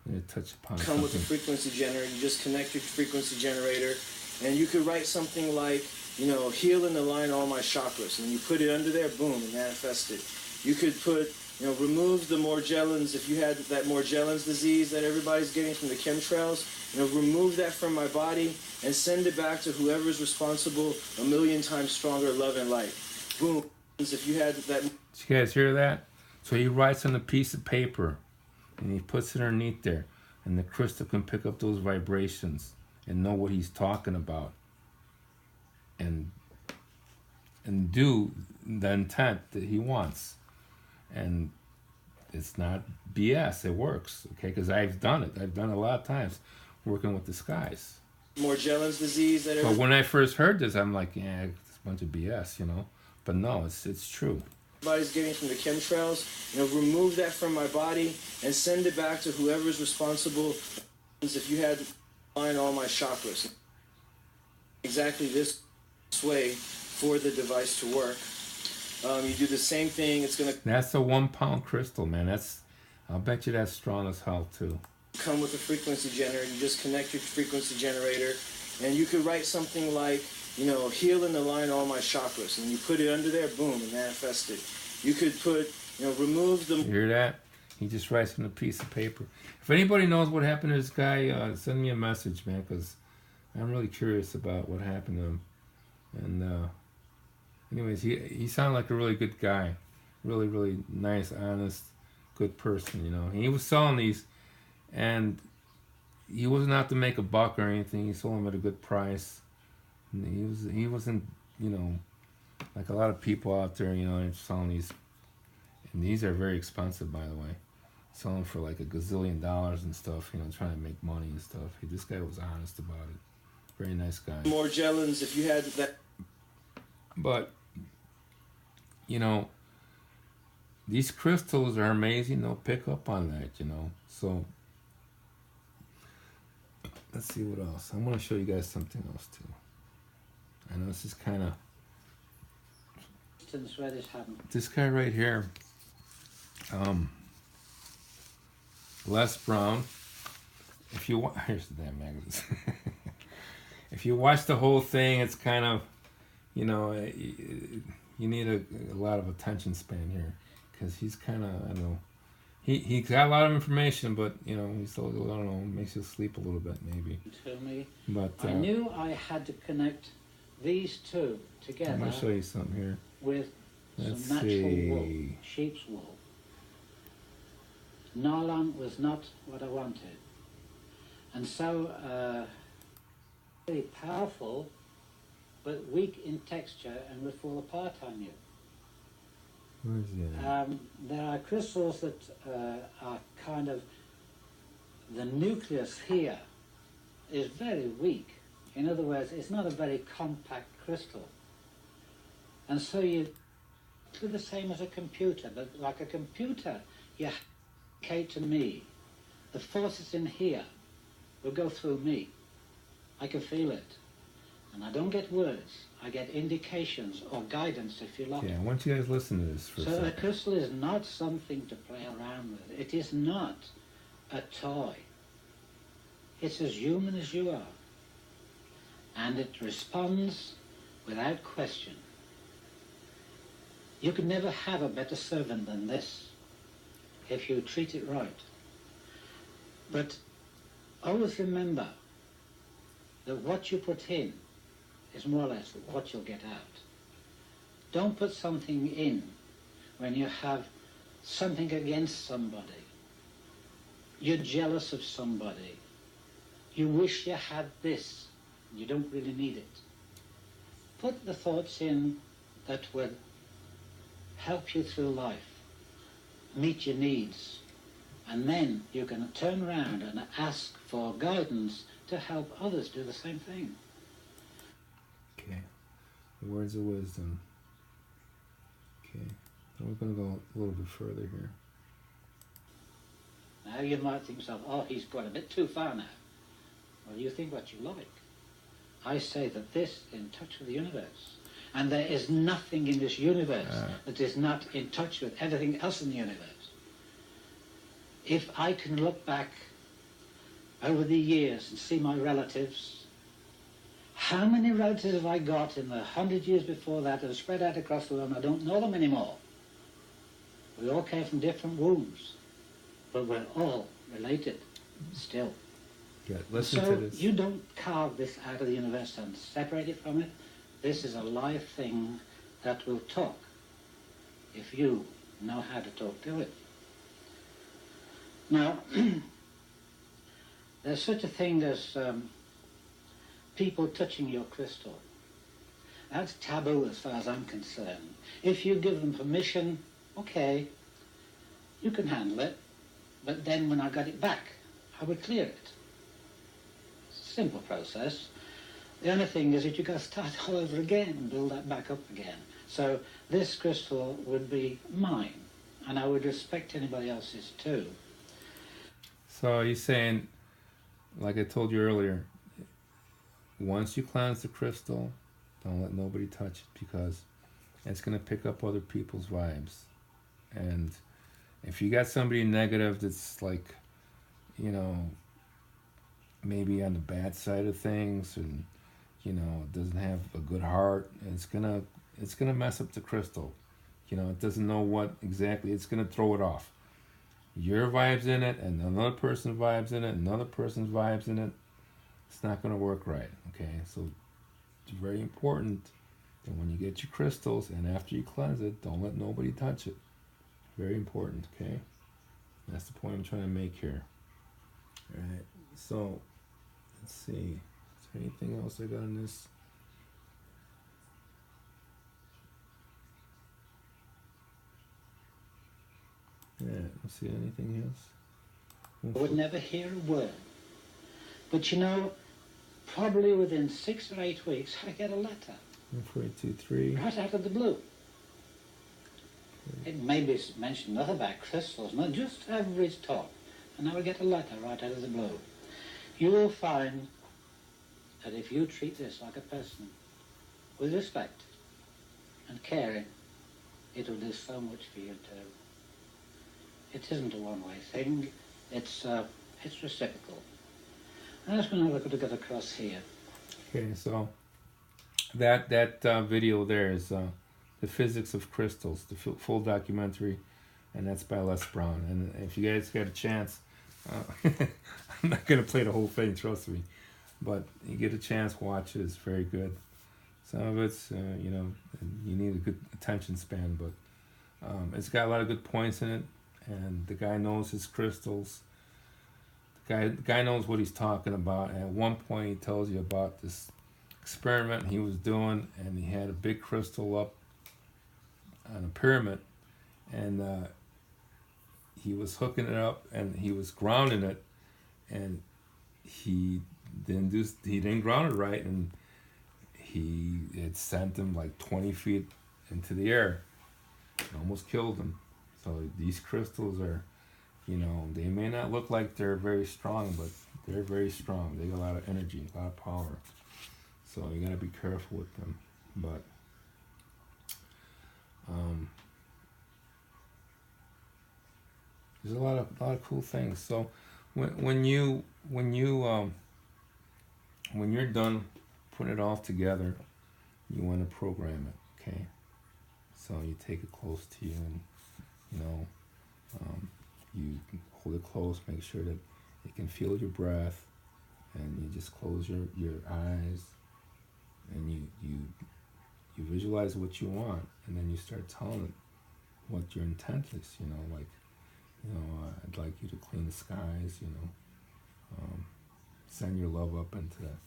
I'm going to touch upon Come with a something. frequency generator. You just connect your frequency generator, and you could write something like, you know, heal and align all my chakras. And you put it under there, boom, it manifested. You could put, you know, remove the Morgellons. If you had that Morgellons disease that everybody's getting from the chemtrails, you know, remove that from my body and send it back to whoever's responsible 1,000,000 times stronger love and light. Boom. If you had that... Did you guys hear that? So he writes on a piece of paper, and he puts it underneath there, and the crystal can pick up those vibrations and know what he's talking about, and do the intent that he wants. And it's not BS. It works, okay? Because I've done it. I've done it a lot of times, working with the skies. Morgellons disease that... But when I first heard this, I'm like, yeah, it's a bunch of BS, you know? But no, it's true. Everybody's getting from the chemtrails, you know, remove that from my body and send it back to whoever's responsible. If you had to align all my chakras, exactly this way for the device to work. You do the same thing. It's gonna... That's a 1 pound crystal, man. I'll bet you that's strong as hell too. Come with a frequency generator. You just connect your frequency generator, and you could write something like, you know, heal and align all my chakras. And you put it under there, boom, it manifested. You could put, you know, remove the... You hear that? He just writes on a piece of paper. If anybody knows what happened to this guy, send me a message, man, because I'm really curious about what happened to him. And anyways, he sounded like a really good guy. Really, really nice, honest, good person, you know. He was selling these, and he wasn't out to make a buck or anything. He sold them at a good price. He wasn't, you know, like a lot of people out there, you know, selling these, and these are very expensive, by the way, selling for like $1 gazillion and stuff, you know, trying to make money and stuff. This guy was honest about it. Very nice guy. Morgellons, if you had that... But, you know, these crystals are amazing. They'll pick up on that, you know. So, let's see what else. I'm going to show you guys something else, too. I know this is kind of... Where this happened. This guy right here, Les Brown. If you here's the damn magazine. If you watch the whole thing, it's kind of, you know, you need a lot of attention span here, because he's kind of, I don't know, he's got a lot of information, but you know, he's still, I don't know, makes you sleep a little bit maybe. To me, But I knew I had to connect these two together. I'm gonna show you something here. With Let's some natural wool, see. sheep's wool. Nylon was not what I wanted. And so, very powerful, but weak in texture and would fall apart on you. Where is he? There are crystals that are kind of, the nucleus here is very weak. In other words, it's not a very compact crystal. And so you do the same as a computer, but like a computer, you communicate to me. The forces in here will go through me. I can feel it. And I don't get words, I get indications or guidance, if you like. Yeah, I want you guys to listen to this for a So a second. crystal is not something to play around with. It is not a toy. It's as human as you are. And it responds without question. You could never have a better servant than this, if you treat it right. But always remember that what you put in is more or less what you'll get out. Don't put something in when you have something against somebody. You're jealous of somebody. You wish you had this. You don't really need it. Put the thoughts in that will help you through life, meet your needs, and then you can turn around and ask for guidance to help others do the same thing. Okay, the words of wisdom. Okay, now we're going to go a little bit further here. Now you might think yourself, oh, he's gone a bit too far now. Well, you think what you like. I say that this, in touch with the universe, And there is nothing in this universe that is not in touch with everything else in the universe. If I can look back over the years and see my relatives, how many relatives have I got in the 100 years before that that are spread out across the world and I don't know them anymore? We all came from different wombs, but we're all related still. Yeah, listen So to this. you don't carve this out of the universe and separate it from it. This is a live thing that will talk if you know how to talk to it. Now, there's such a thing as people touching your crystal. That's taboo as far as I'm concerned. If you give them permission, okay, you can handle it, but then when I got it back, I would clear it. Simple process. The only thing is that you've got to start all over again and build that back up again. So this crystal would be mine, and I would respect anybody else's too. So you're saying, like I told you earlier, once you cleanse the crystal, don't let nobody touch it because it's going to pick up other people's vibes. And if you got somebody negative that's like, you know, maybe on the bad side of things and, you know, doesn't have a good heart, it's gonna mess up the crystal. You know, it doesn't know what exactly, it's gonna throw it off. Your vibes in it and another person's vibes in it, another person's vibes in it, it's not gonna work right, okay? So it's very important that when you get your crystals and after you cleanse it, don't let nobody touch it. Very important, okay? That's the point I'm trying to make here. Alright, so let's see. Is there anything else I got on this? Yeah, let's see, anything else? I would never hear a word. But you know, probably within 6 or 8 weeks, I get a letter. 423. Right out of the blue. It may be mentioned nothing about crystals, not just average talk. And I will get a letter right out of the blue. You will find that if you treat this like a person with respect and caring, it will do so much for you too. It isn't a one-way thing. It's reciprocal. I'm just going to look at across here. Okay, so that video there is The Physics of Crystals, the full documentary, and that's by Les Brown. And if you guys get a chance, I'm not going to play the whole thing, trust me, but you get a chance, watch it. It's very good. Some of it's, you know, you need a good attention span, but it's got a lot of good points in it, and the guy knows his crystals. The guy knows what he's talking about. And at one point, he tells you about this experiment he was doing, and he had a big crystal up on a pyramid, and he was hooking it up, and he was grounding it, and he didn't ground it right, and it sent him like 20 feet into the air. It almost killed him. So these crystals are, you know, they may not look like they're very strong, but they're very strong. They got a lot of energy, a lot of power. So you gotta be careful with them. But there's a lot of cool things. So when you're done putting it all together, you want to program it. Okay. So you take it close to you, and you know, you hold it close, make sure that it can feel your breath, and you just close your eyes, and you visualize what you want, and then you start telling it what your intent is. You know, like, you know, I'd like you to clean the skies. You know, send your love up into the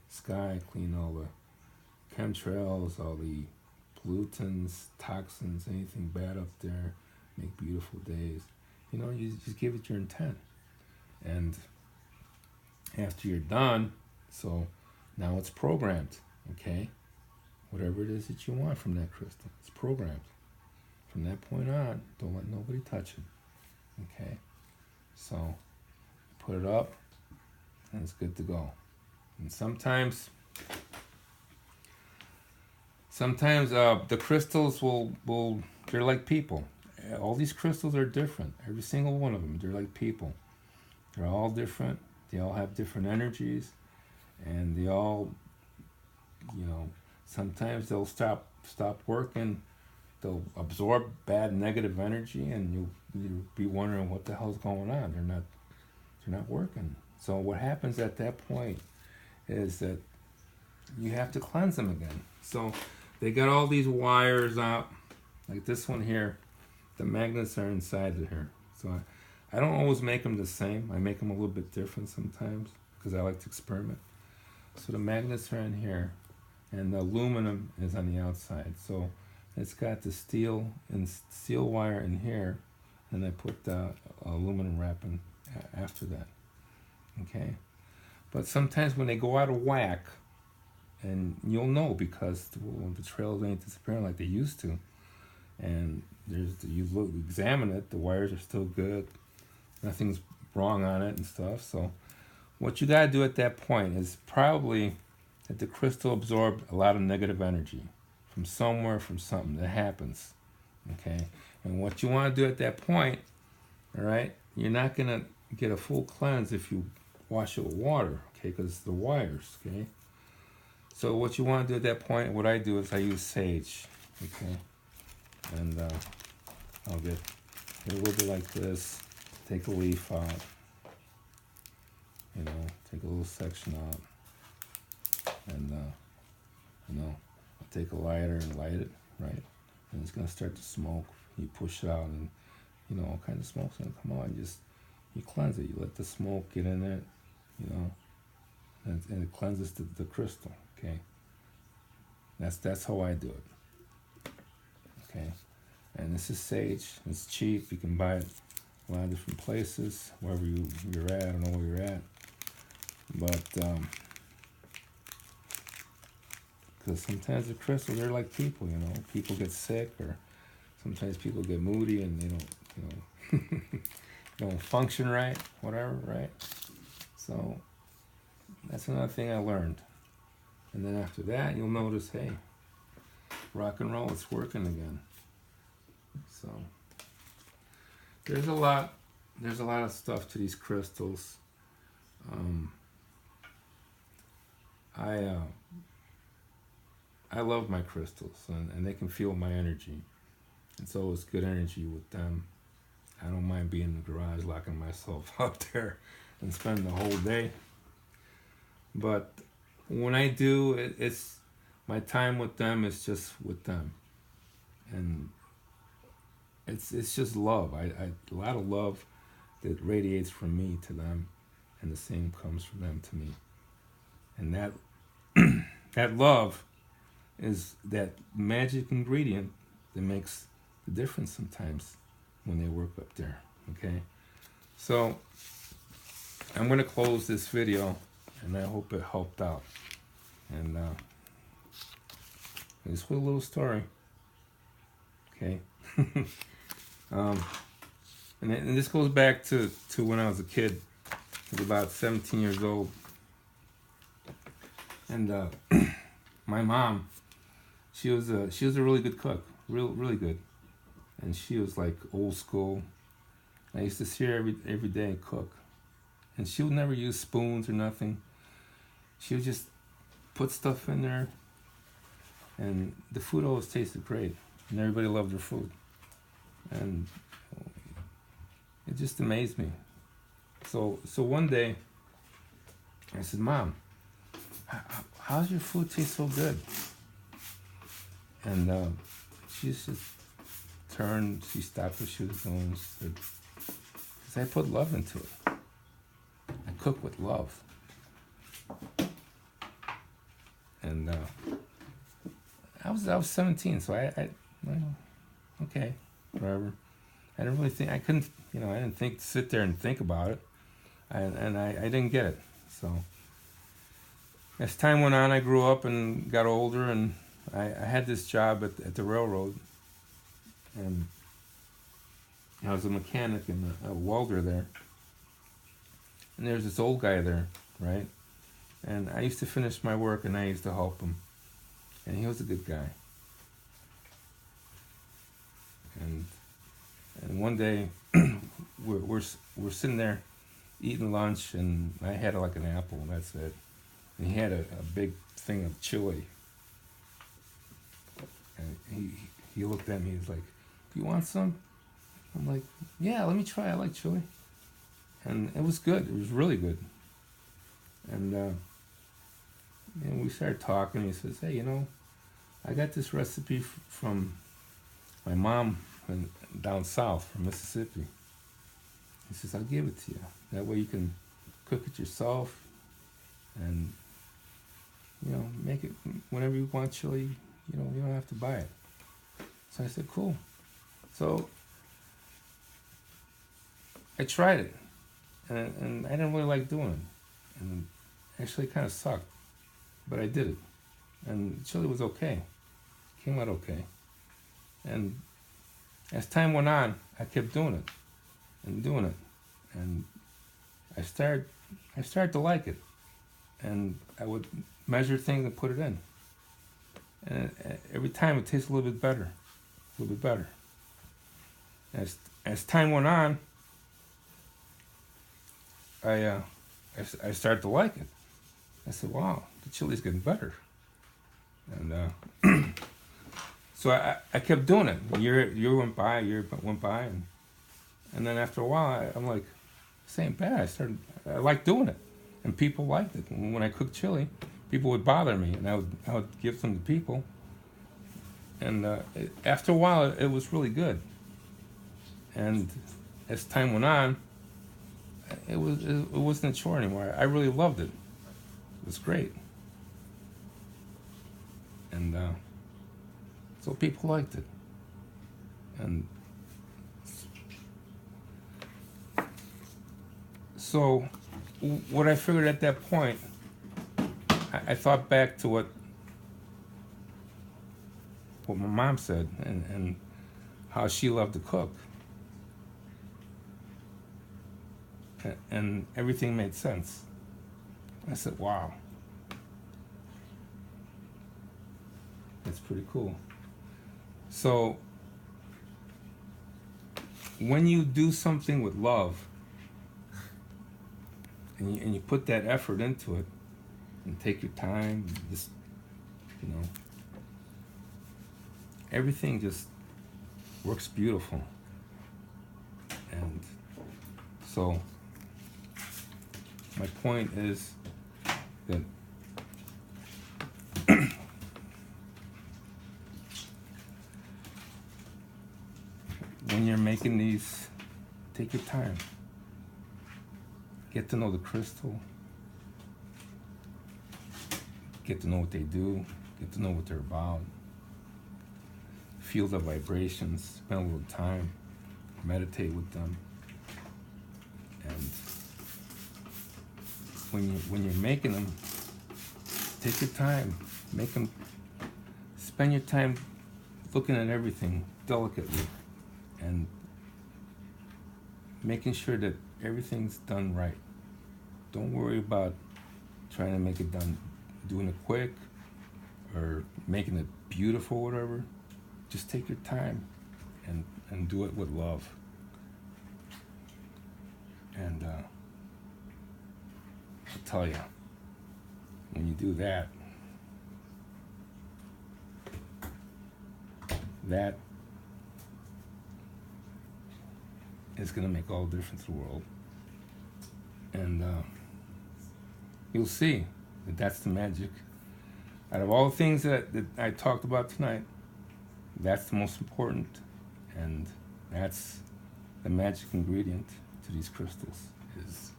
sky, clean all the chemtrails, all the pollutants, toxins, anything bad up there, make beautiful days. You know, you just give it your intent. And after you're done, so now it's programmed, okay? Whatever it is that you want from that crystal, it's programmed. From that point on, don't let nobody touch it, okay? So, put it up, and it's good to go. And sometimes sometimes the crystals will they're like people. All these crystals are different. Every single one of them, they're like people. They're all different. They all have different energies, and they all, sometimes they'll stop working. They'll absorb bad negative energy, and you'll be wondering what the hell's going on. They're not working. So what happens at that point is that you have to cleanse them again. So they got all these wires out, like this one here. The magnets are inside of here. So I don't always make them the same. I make them a little bit different sometimes because I like to experiment. So the magnets are in here, and the aluminum is on the outside. So it's got the steel wire in here, and I put the aluminum wrap in after that. Okay, but sometimes when they go out of whack, and you'll know because the trails ain't disappearing like they used to, and you examine it, the wires are still good, nothing's wrong on it and stuff. So what you gotta do at that point is probably that the crystal absorbed a lot of negative energy from somewhere, from something that happens. Okay, and what you want to do at that point, all right, you're not gonna get a full cleanse if you wash it with water, okay, because the wires, okay. So what you want to do at that point, what I do is I use sage, okay, and I'll get a little bit like this, take a leaf out, take a little section out, and I'll take a lighter and light it, right, and it's gonna start to smoke. You push it out, and all kinds of smoke's gonna come out. You cleanse it. You let the smoke get in it, and it cleanses the crystal. Okay, that's how I do it. Okay, and this is sage. It's cheap. You can buy it a lot of different places, wherever you're at. I don't know where you're at, but because sometimes the crystals, they're like people. People get sick, or sometimes people get moody and they don't function right, whatever, right? So that's another thing I learned. And then after that, you'll notice, hey, rock and roll, it's working again. So there's a lot of stuff to these crystals. I love my crystals, and they can feel my energy. It's always good energy with them. I don't mind being in the garage, locking myself out there and spending the whole day. But when I do, it's my time with them is just with them. And it's just love. A lot of love that radiates from me to them, and the same comes from them to me. And that that love is that magic ingredient that makes the difference sometimes when they work up there. Okay, so I'm gonna close this video, and I hope it helped out. And this was a little story. Okay. And this goes back to when I was a kid. I was about 17 years old, and my mom, she was a really good cook, really good, and she was like old school. I used to see her every day cook, and she would never use spoons or nothing. She would just put stuff in there, and the food always tasted great, and everybody loved her food, and it just amazed me. So one day, I said, "Mom, how's your food taste so good?" And she just turned, she stopped what she was doing, and said, "Because I put love into it. I cook with love." And I was 17, so I okay, whatever. I didn't really think, I didn't think to sit there and think about it, and I didn't get it. So as time went on, I grew up and got older, and I had this job at the railroad, and I was a mechanic and a welder there. And there's this old guy there, right? And I used to finish my work, and I used to help him. And he was a good guy. and one day we're sitting there eating lunch, and I had like an apple, and that's it. And he had a big thing of chili, and he looked at me. He's like, "Do you want some?" I'm like, "Yeah, let me try. I like chili." And it was good. It was really good. And we started talking. He says, "Hey, I got this recipe from my mom down south from Mississippi." He says, "I'll give it to you. That way you can cook it yourself and, make it whenever you want chili. You don't have to buy it." So I said, "Cool." So I tried it, and I didn't really like doing it. And actually it kind of sucked, but I did it. And chili was okay. Came out okay. And as time went on, I kept doing it. And I started to like it, and I would measure things and put it in, and every time it tastes a little bit better. As time went on, I started to like it. I said, "Wow, the chili's getting better," and so I kept doing it. Year went by, and then after a while, I'm like, this ain't bad. I liked doing it, and people liked it. And when I cooked chili, people would bother me, and I would give them to people. And after a while, it was really good. And as time went on, it wasn't a chore anymore. I really loved it. It was great. And so people liked it. And so what I figured at that point, I thought back to what my mom said and how she loved to cook. And everything made sense. I said, wow, that's pretty cool. So when you do something with love, and you put that effort into it, and take your time, just, everything just works beautiful. And so my point is that when you're making these, take your time. Get to know the crystal. Get to know what they do. Get to know what they're about. Feel the vibrations. Spend a little time. Meditate with them. And when you're making them, take your time. Make them. Spend your time looking at everything delicately and making sure that everything's done right. Don't worry about trying to make it doing it quick or making it beautiful, whatever. Just take your time and do it with love. And I'll tell you, when you do that, that is going to make all the difference in the world. And you'll see that that's the magic. Out of all the things that I talked about tonight, that's the most important, and that's the magic ingredient to these crystals, is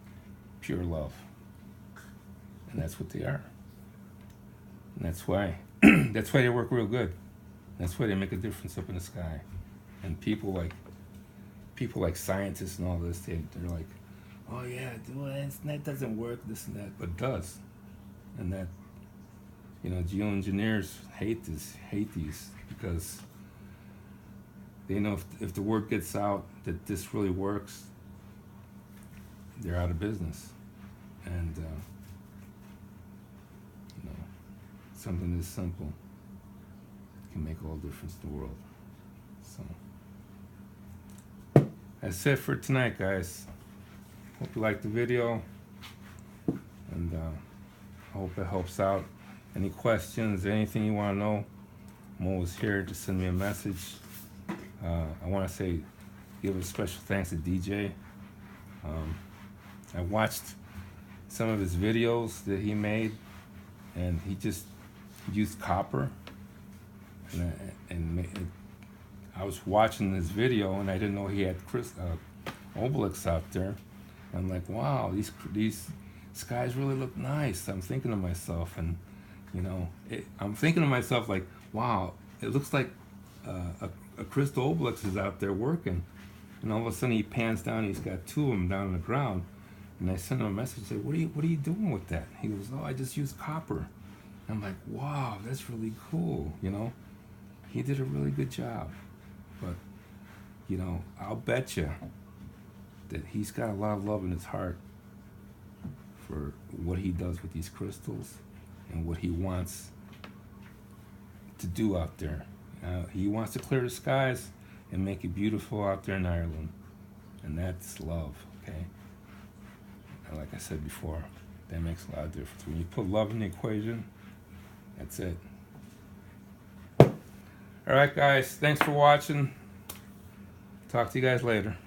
pure love. And that's what they are. And that's why they work real good. That's why they make a difference up in the sky. And people like scientists and all this, they're like, oh yeah, that doesn't work, this and that, but it does. And that, geoengineers hate these because they know if the word gets out that this really works, they're out of business. And something this simple can make all the difference in the world. So that's it for tonight, guys. Hope you liked the video, and I hope it helps out. Any questions, anything you want to know, I'm always here. Just send me a message. I want to give a special thanks to DJ. I watched some of his videos that he made, and he just used copper. And I was watching this video, and I didn't know he had Obolix out there. I'm like, wow, these skies really look nice. I'm thinking to myself, and you know, I'm thinking to myself like, wow, it looks like a crystal Obolix is out there working. And all of a sudden he pans down, he's got two of them down on the ground. And I sent him a message, say, what are you doing with that? He goes, oh, I just used copper. I'm like, wow, that's really cool, you know? He did a really good job. But, you know, I'll bet you that he's got a lot of love in his heart for what he does with these crystals and what he wants to do out there. He wants to clear the skies and make it beautiful out there in Ireland. And that's love, okay? And like I said before, that makes a lot of difference. When you put love in the equation, that's it. All right, guys, thanks for watching. Talk to you guys later.